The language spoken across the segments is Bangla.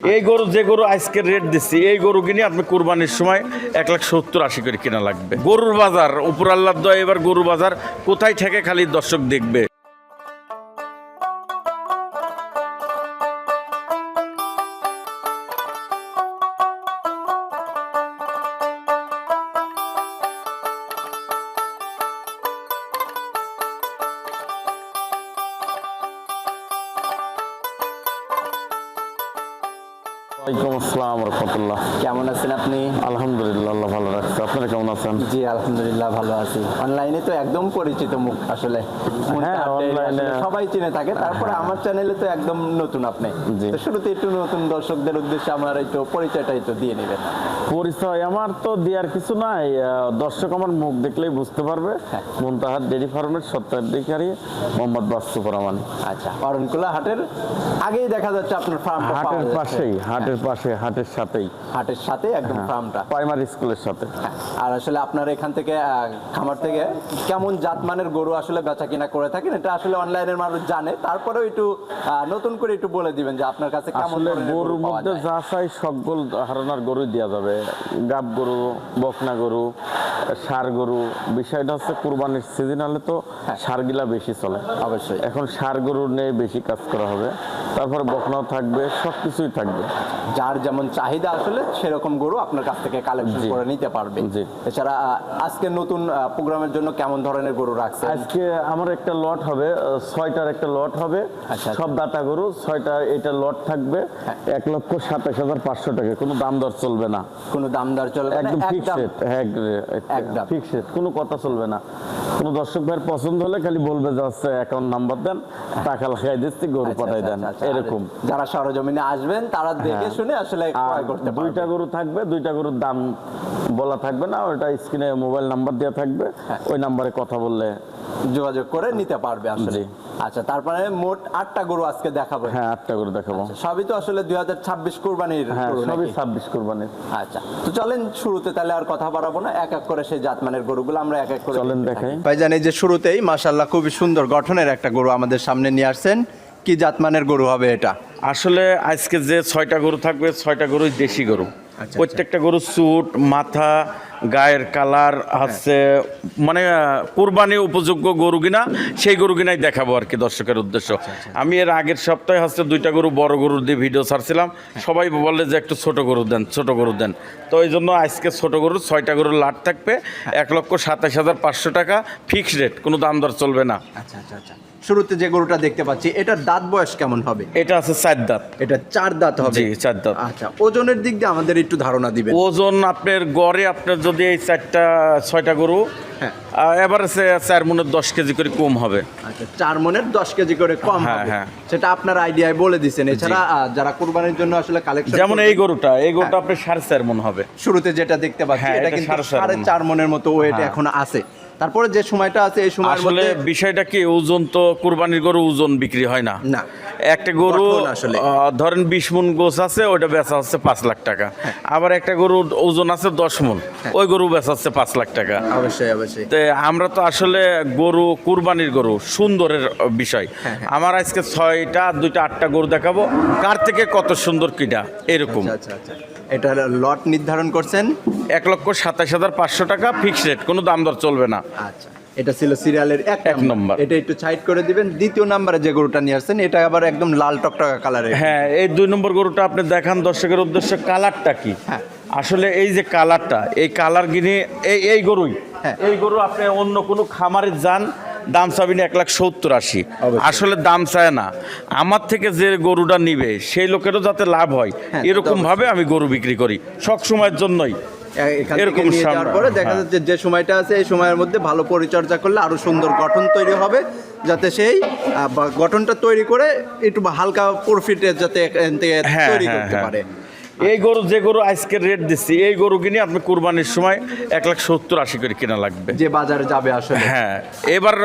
এই গরু যে গরু আজকে রেট দিচ্ছি এই গরু কিনে আপনি কুরবানির সময় 1,70-80 করে কেনা লাগবে। গরুর বাজার উপর আল্লাহর দয়া, এবার গরুর বাজার কোথায় থেকে খালি দর্শক দেখবে। ওয়ালাইকুম আসসালাম রাহমাতুল্লাহ। কেমন আছেন আপনি? আলহামদুলিল্লাহ, আল্লাহ ভালো রাখছে। আপনারা কেমন আছেন? জি আলহামদুলিল্লাহ ভালো আছি। অনলাইনে তো একদম পরিচিত মুখ আসলে। হ্যাঁ, অনলাইনে সবাই চিনে থাকে। তারপরে আমার চ্যানেলে তো একদম নতুন আপনি। তো শুরুতে একটু নতুন দর্শকদের উদ্দেশ্যে আমার একটু পরিচয়টা একটু দিয়ে নেবেন। পরিচয় আমার তো দেওয়ার কিছু নাই, দর্শক আমার মুখ দেখলেই বুঝতে পারবে। মুনতাহার ডেইরি ফার্মের স্বত্বাধিকারী মোহাম্মদ বাচ্চু রহমান। আচ্ছা, অরণকুলা হাটের আগেই দেখা যাচ্ছে আপনার ফার্ম। হাটের পাশেই, হাটের পাশে, হাটের সাথেই, হাটের সাথে একদম ফার্মটা প্রাইমারি স্কুলের সাথে। আর আসলে আপনার এখান থেকে খামার থেকে কেমন জাতমানের গরু আসলে বেচা কিনা করে থাকেন, এটা আসলে অনলাইনের মানুষ জানে। তারপরেও একটু নতুন করে একটু বলে দিবেন যে আপনার কাছে কেমন গরুর মধ্যে যা চাই সকল ধারণার গরুই দেওয়া যাবে। গাব গরু, বকনা গরু, ষাঁড় গরু। বিষয়টা হচ্ছে কুরবানির সিজন হলে তো ষাঁড়গুলা বেশি চলে। অবশ্যই এখন ষাঁড় গরু নিয়ে বেশি কাজ করা হবে। তারপর বকনাও থাকবে, সব কিছুই থাকবে। যার যেমন চাহিদা আসলে সেরকম গরু আপনার কাছ থেকে কালেকশন করে নিতে পারবে। এছাড়া আজকে নতুন প্রোগ্রামের জন্য কেমন ধরনের গরু রাখছে? আজকে আমার একটা লট হবে, 6টার একটা লট হবে। সব দাতা গরু 6টা। এটা লট থাকবে 1,27,500 টাকা। কোনো দাম দর চলবে না, কোনো দাম দর চলবে না, একদম ফিক্সড। একদম ফিক্সড, কোনো কথা চলবে না। কোনো দর্শক ভাইয়ের পছন্দ হলে খালি বলবে যে হচ্ছে অ্যাকাউন্ট নাম্বার দেন, টাকা লাগাই দিচ্ছি, গরু পাঠাই দেন, এরকম। যারা সরজমিনে আসবেন তারা দেখে শুনে আসলে ক্রয় করতে পারবে। 2টা গরু থাকবে, 2টা গরুর দাম বলা থাকবে না, ওটা স্ক্রিনে মোবাইল নাম্বার দেওয়া থাকবে। ওই নাম্বারে কথা বললে যোগাযোগ করে নিতে পারবে আসলে। আচ্ছা, তারপরে মোট 8টা গরু আজকে দেখাবো। হ্যাঁ, 8টা গরু দেখাবো। সবই তো আসলে 2026 কুরবানির গরু। সবই 26 কুরবানির। আচ্ছা, তো চলেন শুরুতে তাহলে আর কথা বাড়াবো না, এক এক করে সেই জাতমানের গরুগুলো আমরা এক এক করে চলেন দেখাই। ভাইজান, এই যে শুরুতেই মাশাআল্লাহ খুবই সুন্দর গঠনের একটা গরু আমাদের সামনে নিয়ে আসছেন। কি জাতমানের গরু হবে এটা? আসলে আজকে যে 6টা গরু থাকবে, 6টা গরুই দেশি গরু। প্রত্যেকটা গরু চুট, মাথা, গায়ের কালার হচ্ছে মানে কুরবানি উপযোগ্য গরু কিনা, সেই গরু কিনাই দেখাবো আর কি দর্শকের উদ্দেশ্য। আমি এর আগের সপ্তাহে হচ্ছে 2টা গরু বড় গরুর দিয়ে ভিডিও ছাড়ছিলাম। সবাই বলে যে একটু ছোট গরু দেন, ছোট গরু দেন। তো এই জন্য আজকে ছোট গরুর 6টা গরুর লাট থাকবে 1,27,500 টাকা ফিক্সড রেট, কোনো দাম দর চলবে না। আচ্ছা আচ্ছা আচ্ছা, শুরুতে যে গরুটা দেখতে পাচ্ছি এটার দাঁত বয়স কেমন হবে? এটা আছে 4 দাঁত। এটা 4 দাঁত হবে? জি, 4 দাঁত। আচ্ছা, ওজনের দিক দিয়ে আমাদের একটু ধারণা দিবেন। ওজন আপনার গড়ে আপনার যদি এই 6টা গরু এবারে 4 মনের 10 কেজি করে কম হবে। আচ্ছা, 4 মনের 10 কেজি করে কম হবে। সেটা আপনার আইডিয়ায় বলে দিচ্ছেন। এছাড়া যারা কুরবানির জন্য আসলে কালেকশন, যেমন এই গরুটা আপনার 4.5 মন হবে। শুরুতে যেটা দেখতে পাচ্ছি এটা কিন্তু 4.5 মনের মতো ওয়েট এখন আছে। তারপরে যে সময়টা আছে এই সময় আসলে বিষয়টা কি, ওজন তো কুরবানির গরু ওজন বিক্রি হয় না। না, একটা গরু ধরেন 20 মন গোছ আছে, ওইটা বেচা হচ্ছে 5 লাখ টাকা। আবার একটা গরুর ওজন আছে 10 মন, ওই গরু বেচা হচ্ছে 5 লাখ টাকা। অবশ্যই অবশ্যই। তো আমরা তো আসলে গরু কুরবানির গরু সুন্দরের বিষয়। আমার আজকে 6টা 2টা 8টা গরু দেখাবো, কার থেকে কত সুন্দর কিটা এরকম। আচ্ছা আচ্ছা, এটা লট নির্ধারণ করছেন 1,27,500 টাকা ফিক্সড রেট, কোনো দাম দর চলবে না। আচ্ছা, এটা ছিল সিরিয়ালের 1 নম্বর। এটা একটু সাইড করে দিবেন। দ্বিতীয় নম্বরে যে গরুটা নিয়ে আসছেন এটা আবার একদম লাল টকটকা কালারের। হ্যাঁ, এই 2 নম্বর গরুটা আপনি দেখান দর্শকের উদ্দেশ্যে, কালারটা কি। আসলে এই যে কালারটা, এই কালার গিনি এই গরুই, এই গরু আপনি অন্য কোনো খামারে যান, দাম চাবেন 1,70,80। আসলে দাম চায় না, আমার থেকে যে গরুটা নিবে সেই লোকেরও যাতে লাভ হয় এরকম ভাবে আমি গরু বিক্রি করি সব সময়ের জন্যই। এরকম পরে দেখা যাচ্ছে যে সময়টা আছে এই সময়ের মধ্যে ভালো পরিচর্যা করলে আরো সুন্দর গঠন তৈরি হবে, যাতে সেই গঠনটা তৈরি করে একটু হালকা প্রফিটে যাতে তৈরি করতে পারে। এই গরু যে গরু আজকে রেট দিচ্ছি এই গরু কিনে আপনি কুরবানির সময় 1,70-80 করে কেনা লাগবে, যে বাজারে যাবে আসলে। হ্যাঁ, এবার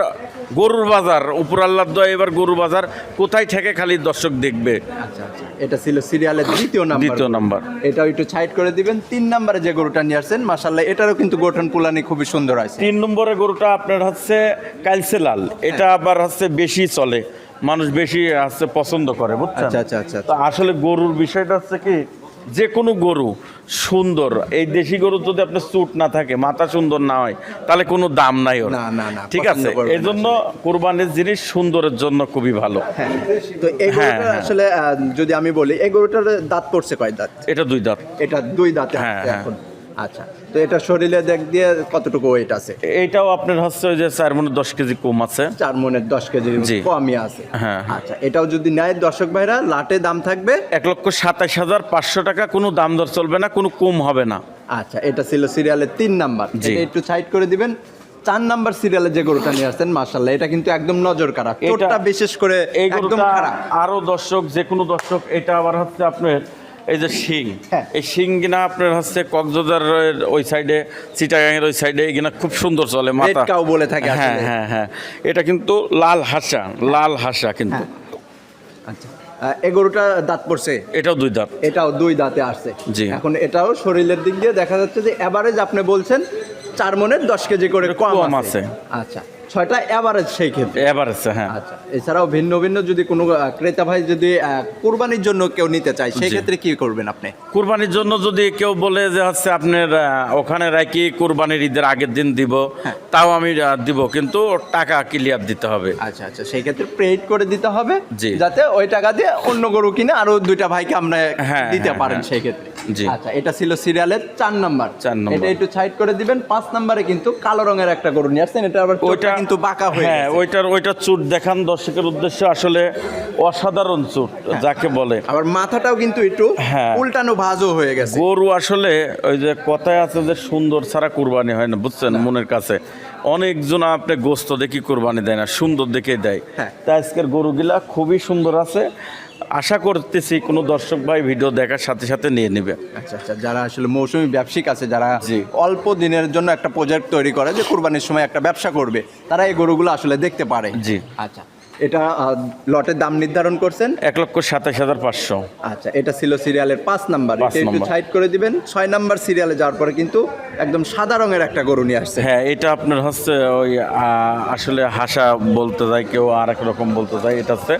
গরুর বাজার উপর আল্লাহর দয়া, এবার গরুর বাজার কোথায় থেকে খালি দর্শক দেখবে। আচ্ছা আচ্ছা, এটা ছিল সিরিয়ালের দ্বিতীয় নাম্বার। এটা একটু সাইড করে দিবেন। 3 নম্বরে যে গরুটা নিয়ে আসছেন মাশাআল্লাহ এটারও কিন্তু গঠন পুলানি খুবই সুন্দর আছে। 3 নম্বরের গরুটা আপনার হচ্ছে কালসে লাল। এটা আবার হচ্ছে বেশি চলে, মানুষ বেশি হচ্ছে পছন্দ করে, বুঝছেন? আচ্ছা আচ্ছা আচ্ছা তো আসলে গরুর বিষয়টা হচ্ছে কি, যে কোনো গরু সুন্দর, এই দেশি গরু যদি আপনার চুট না থাকে, মাথা সুন্দর না হয়, তাহলে কোনো দাম নাই ওর। না না না, ঠিক আছে, পছন্দ করবে এই না জন্য কোরবানির জিনিস সুন্দরের জন্য খুবই ভালো। হ্যাঁ। তো এই গরুটা হ্যাঁ। আসলে যদি আমি বলি, এই গরুটার দাঁত পড়ছে কয় দাঁত? এটা 2 দাঁত। এটা 2 দাঁতে হ্যাঁ, আছে হ্যাঁ। এখন। আচ্ছা, তো এটা শরীরে দেখ দিয়ে কতটুকু ওয়েট আছে? এইটাও আপনার হচ্ছে ওই যে 4 মণ 10 কেজি কম আছে। 4 মণের 10 কেজির জি। কমই আছে। হ্যাঁ। আচ্ছা, এটাও যদি নেয় দর্শক ভাইরা, লাটে দাম থাকবে 1,27,500 টাকা, কোনো দাম দর চলবে না, কোনো কম হবে না। আচ্ছা, এটা ছিল সিরিয়ালের 3 নাম্বার। জি। এটা একটু সাইড করে দিবেন। 4 নাম্বার সিরিয়ালে যে গরুটা নিয়ে আসছেন, মাশাআল্লাহ, এটা কিন্তু একদম নজর কাড়া। চোটটা বিশেষ করে এই একদম গরুটা খারাপ। আরো দর্শক, যে কোনো দর্শক, এটা আবার হচ্ছে আপনার এই যে শিং, হ্যাঁ। এই শিং কিনা আপনার হচ্ছে কক্সবাজারের ওই সাইডে, চিটাগাংয়ের ওই সাইডে কিনা খুব সুন্দর চলে, রেড মাথা। কাউ বলে থাকে হ্যাঁ আসলে। হ্যাঁ হ্যাঁ, এটা কিন্তু লাল হাসা কিন্তু। আচ্ছা, এই গরুটা দাঁত পড়ছে? এটাও 2 দাঁত। এটাও 2 দাঁতে আছে। জি। এখন এটাও শরীরের দিক দিয়ে দেখা যাচ্ছে যে এভারেজ আপনি বলছেন 4 মণের 10 কেজি করে এটা কম কম আছে। আছে। আচ্ছা, 6টা এভারেজ সেই ক্ষেত্রে। এবার আছে, হ্যাঁ। আচ্ছা, এছাড়াও ভিন্ন ভিন্ন যদি কোনো ক্রেতা ভাই যদি কুরবানির জন্য কেউ নিতে চায়, সেই জি। ক্ষেত্রে কি করবেন আপনি? কুরবানির জন্য যদি কেউ বলে যে হচ্ছে আপনার ওখানে রাখি কুরবানির ঈদের আগের দিন দিব, হ্যাঁ। তাও আমি দিব, কিন্তু টাকা ক্লিয়ার দিতে হবে। আচ্ছা আচ্ছা, সেই ক্ষেত্রে পেইড করে দিতে হবে, জি। যাতে ওই টাকা দিয়ে অন্য গরু কিনে আরো 2টা ভাইকে আমরা হ্যাঁ, দিতে হ্যাঁ, পারেন হ্যাঁ। সেই ক্ষেত্রে। জি। আচ্ছা, এটা ছিল সিরিয়ালের 4 নাম্বার। 4 নাম্বার। এটা একটু সাইড করে দিবেন। 5 নাম্বারে কিন্তু কালো রঙের একটা গরু নিয়ে আসছেন, এটা আবার ওইটা কিন্তু বাঁকা হয়ে হ্যাঁ, গেছে। ওইটার চুট দেখান দর্শকের উদ্দেশ্যে, আসলে অসাধারণ চুট যাকে বলে। আবার মাথাটাও কিন্তু একটু হ্যাঁ। উল্টানো ভাঁজও হয়ে গেছে। গরু আসলে ওই যে কথায় আছে যে সুন্দর ছাড়া কুরবানি হয় না, বুঝছেন? মনের কাছে অনেকজন আপনি গোস্ত দেখি কুরবানি দেয় না, সুন্দর দেখে দেয়। হ্যাঁ। তাই আজকের গরুগুলা খুবই সুন্দর আছে। আশা করতেছি কোনো দর্শক ভাই ভিডিও দেখার সাথে সাথে নিয়ে নেবে। আচ্ছা আচ্ছা, যারা আসলে মৌসুমী ব্যবসায়িক আছে, যারা জি। অল্প দিনের জন্য একটা প্রজেক্ট তৈরি করে যে কুরবানির সময় একটা ব্যবসা করবে, তারা এই গরুগুলো আসলে দেখতে পারে। জি। আচ্ছা, এটা লটের দাম নির্ধারণ করছেন? 1,27,500। আচ্ছা, এটা ছিল সিরিয়ালের 5 নাম্বার। 5 এটা একটু নাম্বার। সাইড করে দিবেন। 6 নাম্বার সিরিয়ালে যাওয়ার পরে কিন্তু একদম সাদা রঙের একটা গরু নিয়ে আসছে। হ্যাঁ, এটা আপনার হচ্ছে ওই আসলে হাসা বলতে যায়, কেউ আর এক রকম বলতে যায়। এটা হচ্ছে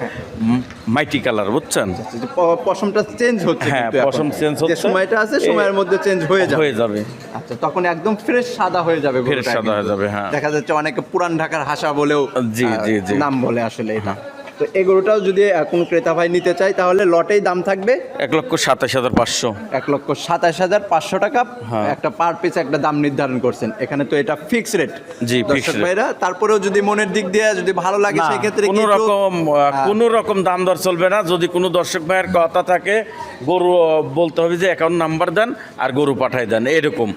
মাইটি কালার, বুঝছেন? যে পশমটা চেঞ্জ হচ্ছে, হ্যাঁ, কিন্তু এখন। পশম change যে হচ্ছে। সময়টা আছে, সময়ের মধ্যে চেঞ্জ হয়ে যাবে। হয়ে যাবে। আচ্ছা, তখন একদম ফ্রেশ সাদা হয়ে যাবে গরুটা। ফ্রেশ সাদা হয়ে কিন্তু। যাবে, হ্যাঁ। দেখা যাচ্ছে অনেকে পুরান ঢাকার হাসা বলেও জি, জি, জি। নাম বলে আসলে এটা। তো এই গরুটাও যদি কোনো ক্রেতা ভাই নিতে চায়, তাহলে লটেই দাম থাকবে 1,27,500। 1,27,500 টাকা। হ্যাঁ। একটা পার পিস একটা দাম নির্ধারণ করছেন এখানে, তো এটা ফিক্স রেট। জি, fixed দর্শক rate। ভাইরা, তারপরেও যদি মনের দিক দিয়ে যদি ভালো লাগে, না, সেই ক্ষেত্রে কোনো রকম দাম দর চলবে না। যদি কোনো দর্শক ভাইয়ের কথা থাকে, গরু বলতে হবে যে অ্যাকাউন্ট নাম্বার দেন আর গরু পাঠাই দেন, এরকম।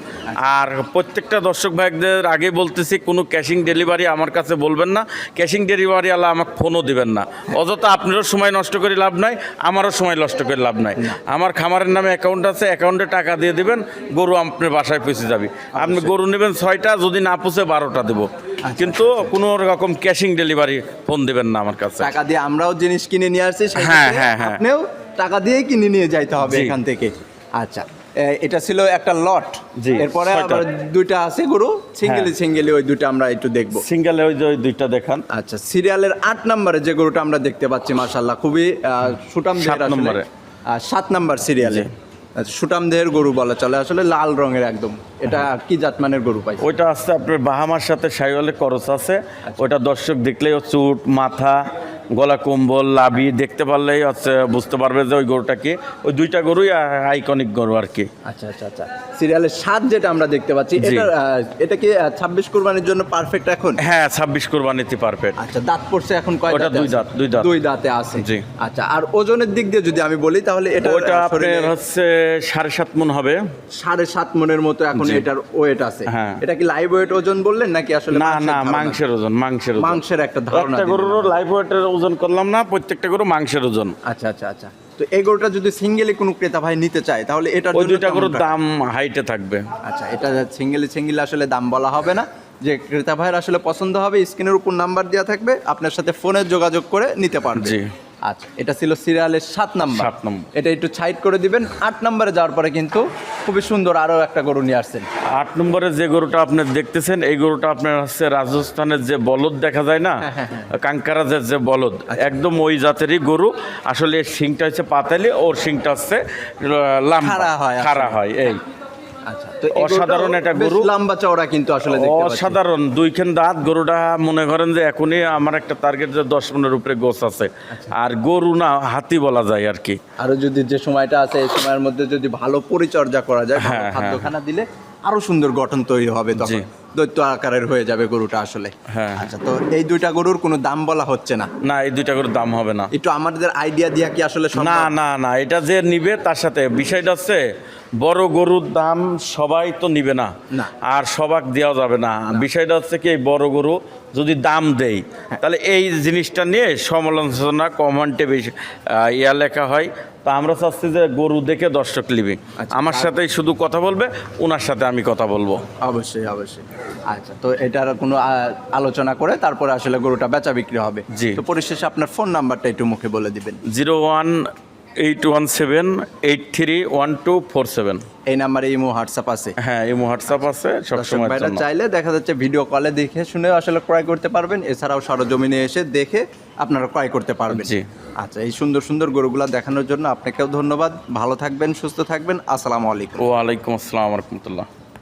আর প্রত্যেকটা দর্শক ভাইদের আগে বলতেছি, কোনো ক্যাশিং ডেলিভারি আমার কাছে বলবেন না। ক্যাশিং ডেলিভারি আলা আমাকে ফোনও দিবেন না। অযথা আপনারও সময় নষ্ট করে লাভ নাই, আমারও সময় নষ্ট করে লাভ নাই। আমার খামারের নামে অ্যাকাউন্ট আছে, অ্যাকাউন্টে টাকা দিয়ে দিবেন, গরু আপনার বাসায় পৌঁছে যাবে। আপনি গরু নেবেন 6টা, যদি না পৌঁছে 12টা দেবো, কিন্তু কোনো রকম ক্যাশিং ডেলিভারি ফোন দিবেন না আমার কাছে। টাকা দিয়ে আমরাও জিনিস কিনে নিয়ে আসছি, সেই হ্যাঁ, ক্ষেত্রে হ্যাঁ, হ্যাঁ। আপনিও টাকা দিয়ে কিনে নিয়ে যাইতে হবে জি। এখান থেকে। আচ্ছা, এটা ছিল একটা লট। জি, এরপরে 6টা। আবার 2টা আছে গরু, সিঙ্গেলি ওই 2টা আমরা একটু দেখবো। সিঙ্গেলে ওই যে ওই 2টা দেখান। আচ্ছা, সিরিয়ালের 8 নম্বরে যে গরুটা আমরা দেখতে পাচ্ছি, মাশাআল্লাহ, খুবই সুটাম দেহের 7 আসলে। নম্বরে। 7 নাম্বার সিরিয়ালে। আচ্ছা, সুটাম দেহের গরু বলা চলে, আসলে লাল রঙের একদম। এটা কি জাতমানের গরু পাই? ওইটা আসছে আপনার বাহামার সাথে শাহিওয়ালের করস আছে। ওইটা দর্শক দেখলেই ও চুট, মাথা, গলা কম্বল, লাভি দেখতে পারলেই হচ্ছে বুঝতে পারবে যে ওই গরুটা কি। ওই 2টা গরুই আইকনিক গরু আর কি। আচ্ছা আচ্ছা আচ্ছা, সিরিয়ালের 7 যেটা আমরা দেখতে পাচ্ছি, জি। এটা কি 26 কুরবানির জন্য পারফেক্ট এখন? হ্যাঁ, 26 কোরবানিতে পারফেক্ট। আচ্ছা, দাঁত পড়ছে এখন কয় ওটা দাঁতে 2 আছে? দাঁত, 2 দাঁত। 2 দাঁতে আছে। জি। আচ্ছা, আর ওজনের দিক দিয়ে যদি আমি বলি, তাহলে এটা ওইটা আপনার হচ্ছে 7.5 মণ হবে। 7.5 মনের মতো এখন জি। এটার ওয়েট আছে। হ্যাঁ। এটা কি লাইভ ওয়েট ওজন বললেন নাকি আসলে না মাংসের না, ধারণা? মাংসের ওজন, মাংসের ওজন। মাংসের একটা ধারণা একটা দিলেন। গরুরও লাইভ ওয়েটের ওজন করলাম না, প্রত্যেকটা গরু মাংসের ওজন। আচ্ছা আচ্ছা আচ্ছা, তো এই গরুটা যদি সিঙ্গেলি কোনো ক্রেতা ভাই নিতে চায়, তাহলে এটার ওই জন্য 2টা কেমন গরুর টাকা? দাম হাইটে থাকবে। আচ্ছা, এটা সিঙ্গেলি আসলে দাম বলা হবে না। যে ক্রেতা ভাইয়ের আসলে পছন্দ হবে, স্ক্রিনের উপর নাম্বার দেওয়া থাকবে, আপনার সাথে ফোনে যোগাযোগ করে নিতে পারবে। জি। আচ্ছা, এটা ছিল সিরিয়ালের 7 নাম্বার। 7 নম্বর। এটা একটু সাইড করে দিবেন। 8 নম্বরে যাওয়ার পরে কিন্তু খুবই সুন্দর আরো একটা গরু নিয়ে আসছেন। 8 নম্বরে যে গরুটা আপনি দেখতেছেন এই গরুটা আপনার হচ্ছে রাজস্থানের যে বলদ দেখা যায় না, কাঙ্কারাজের যে বলদ, একদম ওই জাতেরই গরু। আসলে এর শিংটা হচ্ছে পাতালি, ওর শিংটা হচ্ছে খাড়া হয় খাড়া হয়। এই আচ্ছা, তো অসাধারণ একটা গরু, লম্বা চওড়া কিন্তু আসলে দেখতে পাচ্ছি। অসাধারণ দুইখান দাঁত। গরুটা মনে করেন যে এখনই আমার একটা টার্গেট যে 10 মনের উপরে গোছ আছে। আর গরু না হাতি বলা যায় আর কি। আরো যদি যে সময়টা আছে এই সময়ের মধ্যে যদি ভালো পরিচর্যা করা যায়, ভালো খাদ্যখানা দিলে আরো সুন্দর গঠন তৈরি হবে, তখন দৈত্য আকারের হয়ে যাবে গরুটা আসলে। আচ্ছা, তো এই দুইটা গরুর কোনো দাম বলা হচ্ছে না? না, এই দুইটা গরুর দাম হবে না। একটু আমাদের আইডিয়া দিয়া কি আসলে সম্ভব? না না না, এটা যে নিবে তার সাথে বিষয়টা হচ্ছে বড় গরুর দাম সবাই তো নিবে না, আর সবাক দেওয়া যাবে না। বিষয়টা হচ্ছে কি, এই বড় গরু যদি দাম দেই তাহলে এই জিনিসটা নিয়ে সমালোচনা কমেন্টে বেশি লেখা হয়। তা আমরা চাচ্ছি যে গরু দেখে দর্শক নিবে, আমার সাথেই শুধু কথা বলবে, ওনার সাথে আমি কথা বলবো। অবশ্যই অবশ্যই। আচ্ছা, তো এটার কোনো আলোচনা করে তারপরে আসলে গরুটা বেচা বিক্রি হবে। জি। তো পরিশেষে আপনার ফোন নাম্বারটা একটু মুখে বলে দিবেন। 0181731247। এই নাম্বারে ইমো হোয়াটসঅ্যাপ আছে? হ্যাঁ, ইমো হোয়াটসঅ্যাপ আছে সবসময়। ভাইরা চাইলে দেখা যাচ্ছে ভিডিও কলে দেখে শুনে আসলে ক্রয় করতে পারবেন, এছাড়াও সরজমিনে এসে দেখে আপনারা ক্রয় করতে পারবেন। জি। আচ্ছা, এই সুন্দর সুন্দর গরুগুলা দেখানোর জন্য আপনাকেও ধন্যবাদ। ভালো থাকবেন, সুস্থ থাকবেন। আসসালামু আলাইকুম। ওয়ালাইকুম আসসালাম রহমতুল্লাহ।